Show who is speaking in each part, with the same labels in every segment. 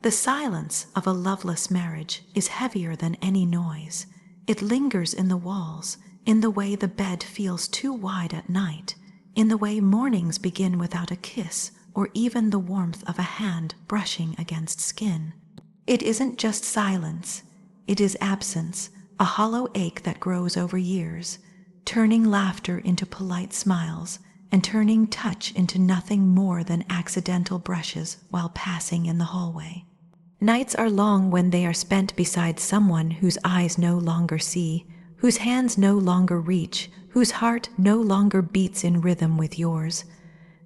Speaker 1: The silence of a loveless marriage is heavier than any noise. It lingers in the walls, in the way the bed feels too wide at night, in the way mornings begin without a kiss, or even the warmth of a hand brushing against skin. It isn't just silence, it is absence, a hollow ache that grows over years, turning laughter into polite smiles, and turning touch into nothing more than accidental brushes while passing in the hallway. Nights are long when they are spent beside someone whose eyes no longer see, whose hands no longer reach, whose heart no longer beats in rhythm with yours.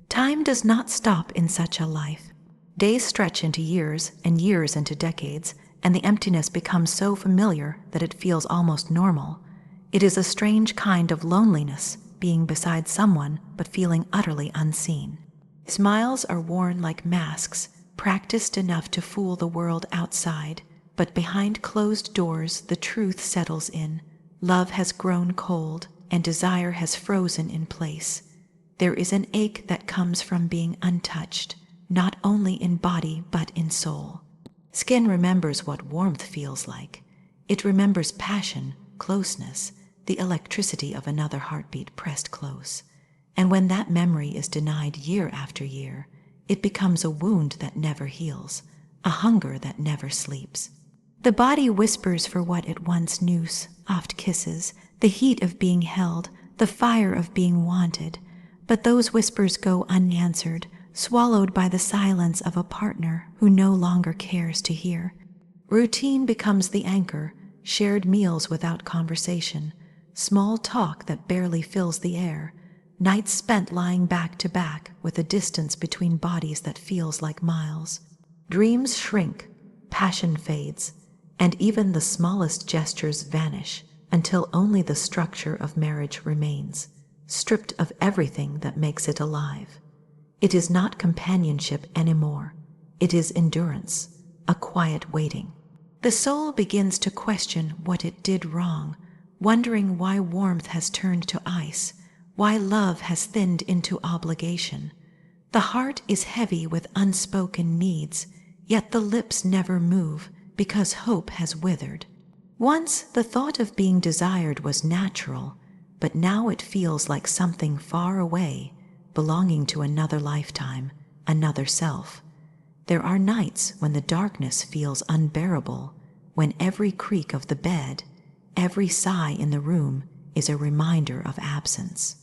Speaker 1: Time does not stop in such a life. Days stretch into years and years into decades, and the emptiness becomes so familiar that it feels almost normal. It is a strange kind of loneliness, being beside someone but feeling utterly unseen. Smiles are worn like masks, practiced enough to fool the world outside, but behind closed doors the truth settles in. Love has grown cold, and desire has frozen in place. There is an ache that comes from being untouched, not only in body but in soul. Skin remembers what warmth feels like. It remembers passion, closeness, the electricity of another heartbeat pressed close. And when that memory is denied year after year, it becomes a wound that never heals, a hunger that never sleeps. The body whispers for what it once knew, soft kisses, the heat of being held, the fire of being wanted. But those whispers go unanswered, swallowed by the silence of a partner who no longer cares to hear. Routine becomes the anchor, shared meals without conversation, small talk that barely fills the air, nights spent lying back to back with a distance between bodies that feels like miles. Dreams shrink, passion fades, and even the smallest gestures vanish until only the structure of marriage remains, stripped of everything that makes it alive. It is not companionship anymore. It is endurance, a quiet waiting. The soul begins to question what it did wrong, wondering why warmth has turned to ice, why love has thinned into obligation. The heart is heavy with unspoken needs, yet the lips never move because hope has withered. Once the thought of being desired was natural, but now it feels like something far away, belonging to another lifetime, another self. There are nights when the darkness feels unbearable, when every creak of the bed, every sigh in the room is a reminder of absence.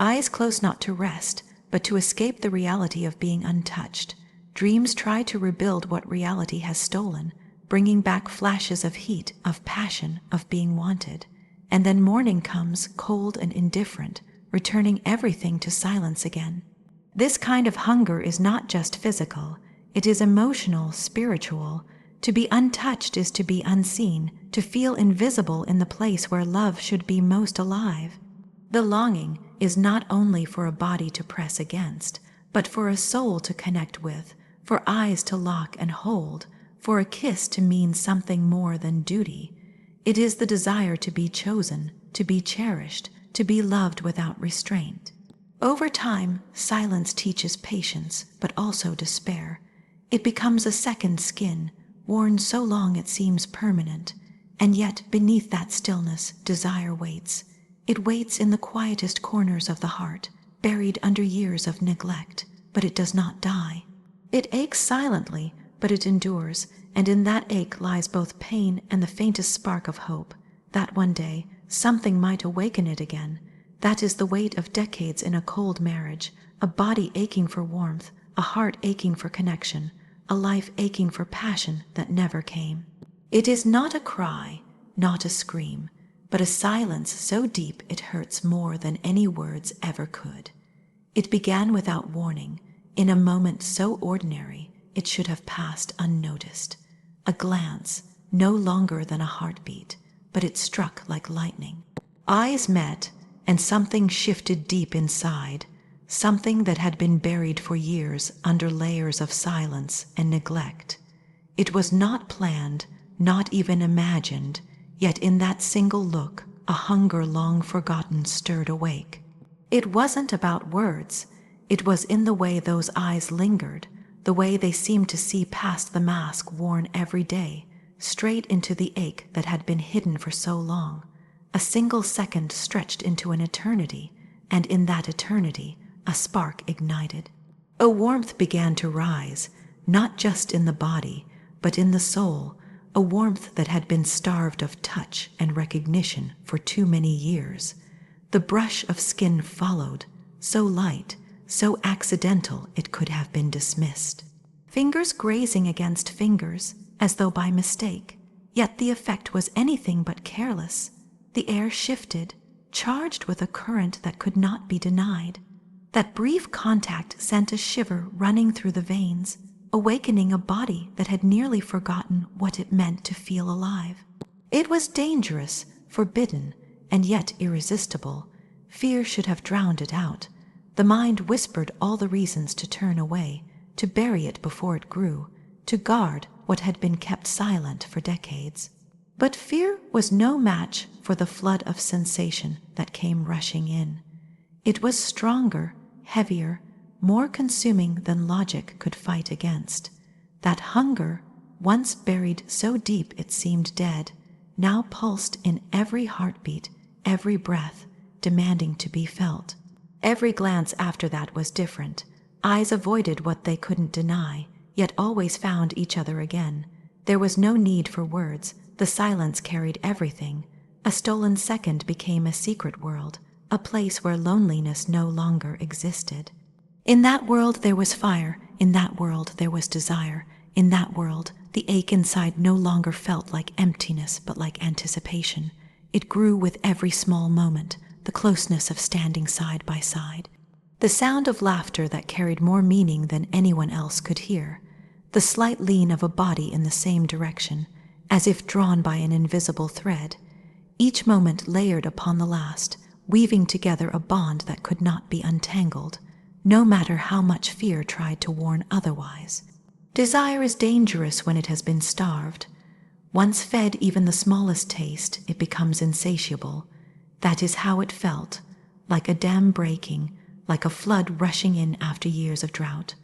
Speaker 1: Eyes close not to rest, but to escape the reality of being untouched. Dreams try to rebuild what reality has stolen, bringing back flashes of heat, of passion, of being wanted. And then morning comes, cold and indifferent, returning everything to silence again. This kind of hunger is not just physical, it is emotional, spiritual. To be untouched is to be unseen, to feel invisible in the place where love should be most alive. The longing is not only for a body to press against, but for a soul to connect with, for eyes to lock and hold, for a kiss to mean something more than duty. It is the desire to be chosen, to be cherished, to be loved without restraint. Over time, silence teaches patience, but also despair. It becomes a second skin, worn so long it seems permanent, and yet beneath that stillness, desire waits. It waits in the quietest corners of the heart, buried under years of neglect, but it does not die. It aches silently, but it endures, and in that ache lies both pain and the faintest spark of hope, that one day something might awaken it again. That is the weight of decades in a cold marriage, a body aching for warmth, a heart aching for connection, a life aching for passion that never came. It is not a cry, not a scream, but a silence so deep it hurts more than any words ever could. It began without warning, in a moment so ordinary it should have passed unnoticed. A glance, no longer than a heartbeat, but it struck like lightning. Eyes met, and something shifted deep inside, something that had been buried for years under layers of silence and neglect. It was not planned, not even imagined, yet in that single look, a hunger long forgotten stirred awake. It wasn't about words, it was in the way those eyes lingered, the way they seemed to see past the mask worn every day, straight into the ache that had been hidden for so long. A single second stretched into an eternity, and in that eternity, a spark ignited. A warmth began to rise, not just in the body, but in the soul, a warmth that had been starved of touch and recognition for too many years. The brush of skin followed, so light, so accidental it could have been dismissed. Fingers grazing against fingers, as though by mistake, yet the effect was anything but careless. The air shifted, charged with a current that could not be denied. That brief contact sent a shiver running through the veins, awakening a body that had nearly forgotten what it meant to feel alive. It was dangerous, forbidden, and yet irresistible. Fear should have drowned it out. The mind whispered all the reasons to turn away, to bury it before it grew, to guard what had been kept silent for decades. But fear was no match for the flood of sensation that came rushing in. It was stronger, heavier, more consuming than logic could fight against. That hunger, once buried so deep it seemed dead, now pulsed in every heartbeat, every breath, demanding to be felt. Every glance after that was different. Eyes avoided what they couldn't deny, yet always found each other again. There was no need for words. The silence carried everything. A stolen second became a secret world, a place where loneliness no longer existed. In that world there was fire, in that world there was desire, in that world the ache inside no longer felt like emptiness but like anticipation. It grew with every small moment, the closeness of standing side by side. The sound of laughter that carried more meaning than anyone else could hear. The slight lean of a body in the same direction, as if drawn by an invisible thread. Each moment layered upon the last, weaving together a bond that could not be untangled, no matter how much fear tried to warn otherwise. Desire is dangerous when it has been starved. Once fed even the smallest taste, it becomes insatiable. That is how it felt, like a dam breaking, like a flood rushing in after years of drought.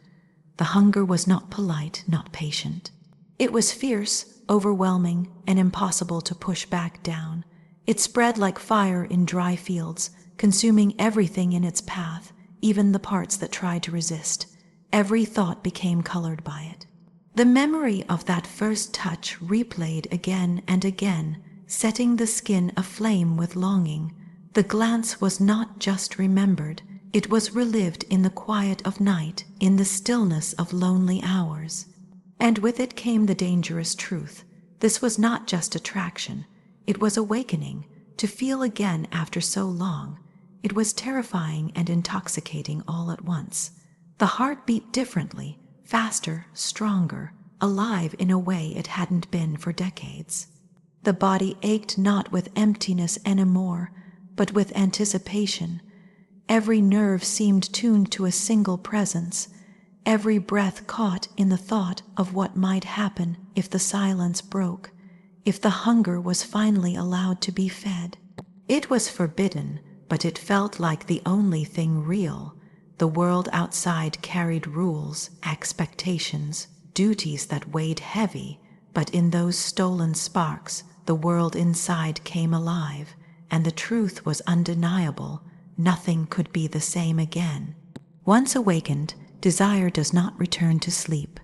Speaker 1: The hunger was not polite, not patient. It was fierce, overwhelming, and impossible to push back down. It spread like fire in dry fields, consuming everything in its path, even the parts that tried to resist. Every thought became colored by it. The memory of that first touch replayed again and again, setting the skin aflame with longing. The glance was not just remembered, it was relived in the quiet of night, in the stillness of lonely hours. And with it came the dangerous truth. This was not just attraction, it was awakening, to feel again after so long. It was terrifying and intoxicating all at once. The heart beat differently, faster, stronger, alive in a way it hadn't been for decades. The body ached not with emptiness anymore, but with anticipation. Every nerve seemed tuned to a single presence, every breath caught in the thought of what might happen if the silence broke, if the hunger was finally allowed to be fed. It was forbidden, but it felt like the only thing real. The world outside carried rules, expectations, duties that weighed heavy, but in those stolen sparks, the world inside came alive, and the truth was undeniable. Nothing could be the same again. Once awakened, desire does not return to sleep.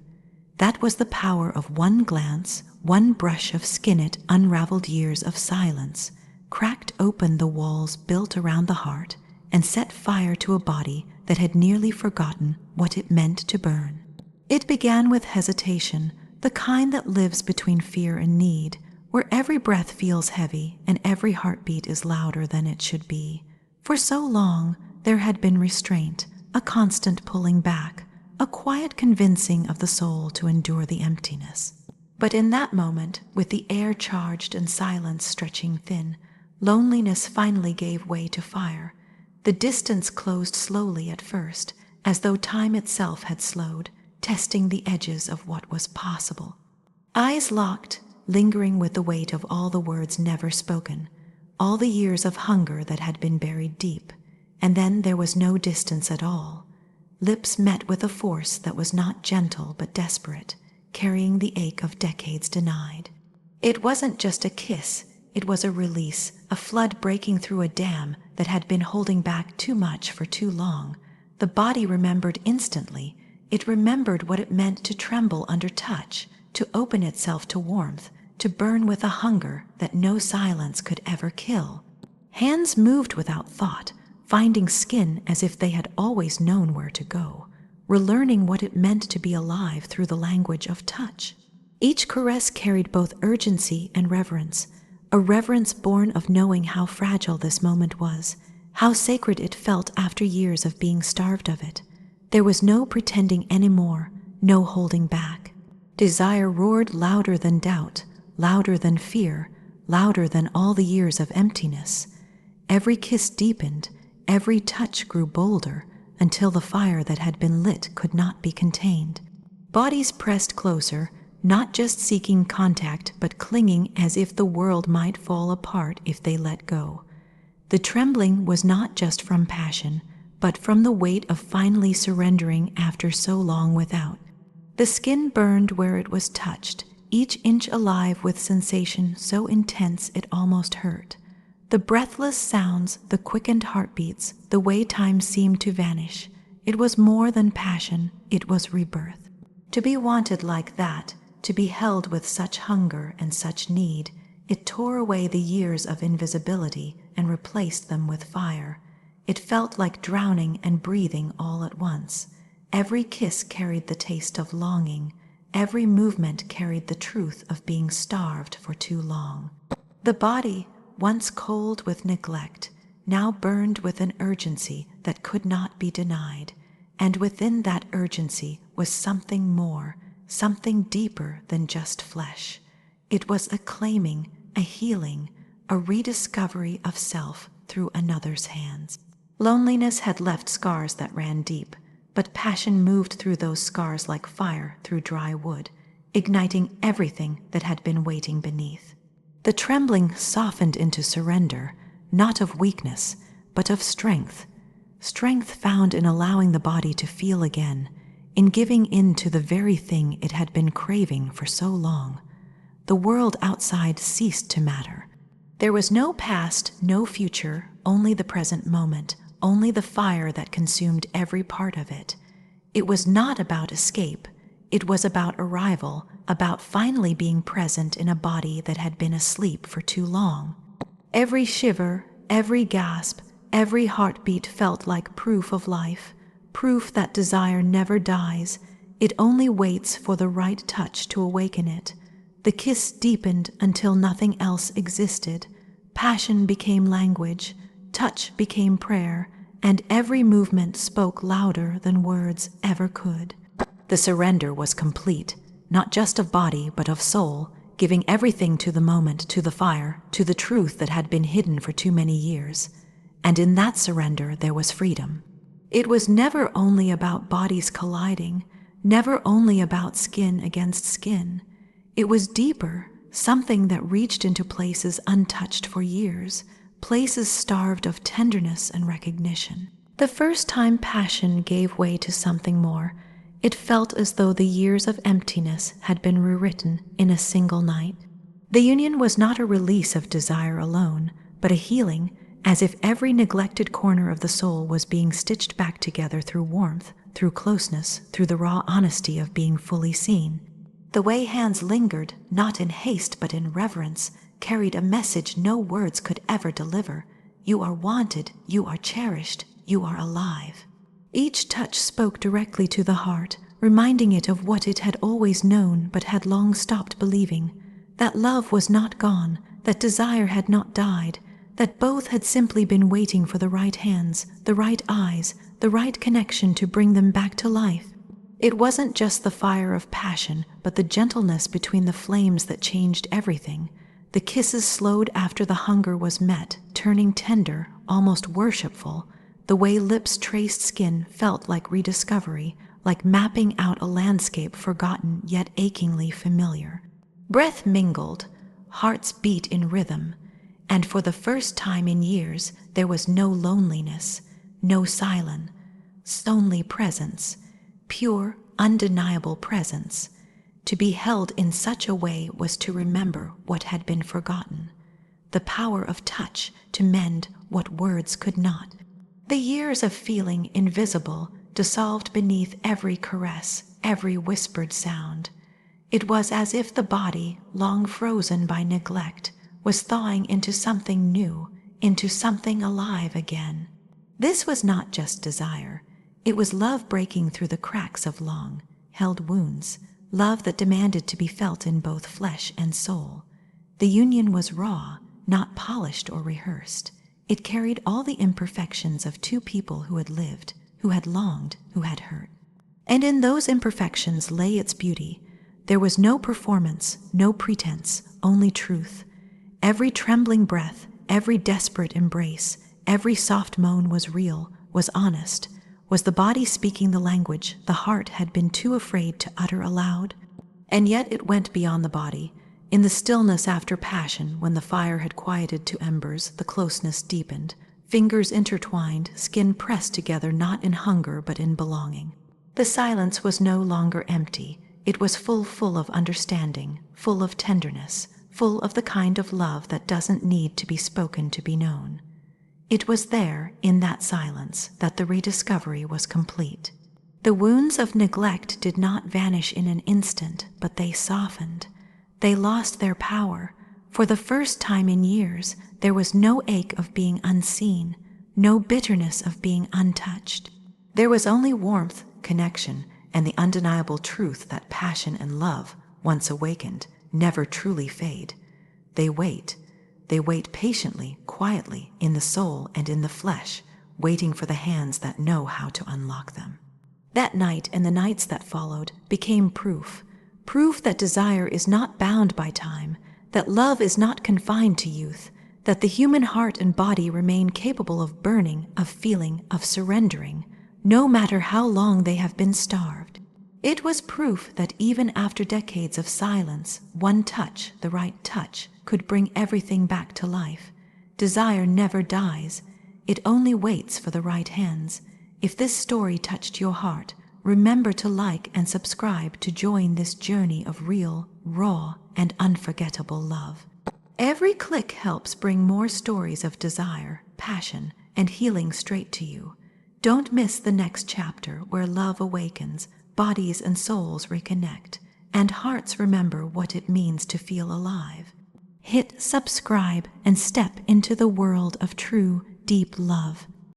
Speaker 1: That was the power of one glance, one brush of skin. It unraveled years of silence, cracked open the walls built around the heart, and set fire to a body that had nearly forgotten what it meant to burn. It began with hesitation, the kind that lives between fear and need, where every breath feels heavy and every heartbeat is louder than it should be. For so long, there had been restraint, a constant pulling back, a quiet convincing of the soul to endure the emptiness. But in that moment, with the air charged and silence stretching thin, loneliness finally gave way to fire. The distance closed slowly at first, as though time itself had slowed, testing the edges of what was possible. Eyes locked, lingering with the weight of all the words never spoken, all the years of hunger that had been buried deep, and then there was no distance at all. lips met with a force that was not gentle but desperate, carrying the ache of decades denied. It wasn't just a kiss, it was a release, a flood breaking through a dam that had been holding back too much for too long. The body remembered instantly. It remembered what it meant to tremble under touch, to open itself to warmth, to burn with a hunger that no silence could ever kill. Hands moved without thought, finding skin as if they had always known where to go, relearning what it meant to be alive through the language of touch. Each caress carried both urgency and reverence, a reverence born of knowing how fragile this moment was, how sacred it felt after years of being starved of it. There was no pretending anymore, no holding back. Desire roared louder than doubt, louder than fear, louder than all the years of emptiness. Every kiss deepened, every touch grew bolder, until the fire that had been lit could not be contained. Bodies pressed closer, not just seeking contact, but clinging as if the world might fall apart if they let go. The trembling was not just from passion, but from the weight of finally surrendering after so long without. The skin burned where it was touched, each inch alive with sensation so intense it almost hurt. The breathless sounds, the quickened heartbeats, the way time seemed to vanish. It was more than passion, it was rebirth. To be wanted like that, to be held with such hunger and such need, it tore away the years of invisibility and replaced them with fire. It felt like drowning and breathing all at once. Every kiss carried the taste of longing. Every movement carried the truth of being starved for too long. The body, once cold with neglect, now burned with an urgency that could not be denied. And within that urgency was something more, something deeper than just flesh. It was a claiming, a healing, a rediscovery of self through another's hands. Loneliness had left scars that ran deep, but passion moved through those scars like fire through dry wood, igniting everything that had been waiting beneath. The trembling softened into surrender, not of weakness, but of strength. Strength found in allowing the body to feel again, in giving in to the very thing it had been craving for so long. The world outside ceased to matter. There was no past, no future, only the present moment, only the fire that consumed every part of it. It was not about escape. It was about arrival, about finally being present in a body that had been asleep for too long. Every shiver, every gasp, every heartbeat felt like proof of life, proof that desire never dies. It only waits for the right touch to awaken it. The kiss deepened until nothing else existed. Passion became language, touch became prayer, and every movement spoke louder than words ever could. The surrender was complete, not just of body but of soul, giving everything to the moment, to the fire, to the truth that had been hidden for too many years. And in that surrender there was freedom. It was never only about bodies colliding, never only about skin against skin. It was deeper, something that reached into places untouched for years, places starved of tenderness and recognition. The first time passion gave way to something more, it felt as though the years of emptiness had been rewritten in a single night. The union was not a release of desire alone, but a healing, as if every neglected corner of the soul was being stitched back together through warmth, through closeness, through the raw honesty of being fully seen. The way hands lingered, not in haste but in reverence, carried a message no words could ever deliver. You are wanted, you are cherished, you are alive. Each touch spoke directly to the heart, reminding it of what it had always known but had long stopped believing, that love was not gone, that desire had not died, that both had simply been waiting for the right hands, the right eyes, the right connection to bring them back to life. It wasn't just the fire of passion, but the gentleness between the flames that changed everything. The kisses slowed after the hunger was met, turning tender, almost worshipful. The way lips traced skin felt like rediscovery, like mapping out a landscape forgotten yet achingly familiar. Breath mingled, hearts beat in rhythm, and for the first time in years there was no loneliness, no silence. Only presence, pure, undeniable presence. To be held in such a way was to remember what had been forgotten. The power of touch to mend what words could not. The years of feeling invisible, dissolved beneath every caress, every whispered sound. It was as if the body, long frozen by neglect, was thawing into something new, into something alive again. This was not just desire. It was love breaking through the cracks of long-held wounds, love that demanded to be felt in both flesh and soul. The union was raw, not polished or rehearsed. It carried all the imperfections of two people who had lived, who had longed, who had hurt. And in those imperfections lay its beauty. There was no performance, no pretense, only truth. Every trembling breath, every desperate embrace, every soft moan was real, was honest. Was the body speaking the language the heart had been too afraid to utter aloud? And yet it went beyond the body. In the stillness after passion, when the fire had quieted to embers, the closeness deepened. Fingers intertwined, skin pressed together not in hunger but in belonging. The silence was no longer empty. It was full of understanding, full of tenderness, full of the kind of love that doesn't need to be spoken to be known. It was there, in that silence, that the rediscovery was complete. The wounds of neglect did not vanish in an instant, but they softened. They lost their power. For the first time in years, there was no ache of being unseen, no bitterness of being untouched. There was only warmth, connection, and the undeniable truth that passion and love, once awakened, never truly fade. They wait patiently, quietly, in the soul and in the flesh, waiting for the hands that know how to unlock them. That night and the nights that followed became proof that desire is not bound by time, that love is not confined to youth, that the human heart and body remain capable of burning, of feeling, of surrendering, no matter how long they have been starved. It was proof that even after decades of silence, one touch, the right touch, could bring everything back to life. Desire never dies. It only waits for the right hands. If this story touched your heart, remember to like and subscribe to join this journey of real, raw, and unforgettable love. Every click helps bring more stories of desire, passion, and healing straight to you. Don't miss the next chapter where love awakens, bodies and souls reconnect, and hearts remember what it means to feel alive. Hit subscribe and step into the world of true, deep love.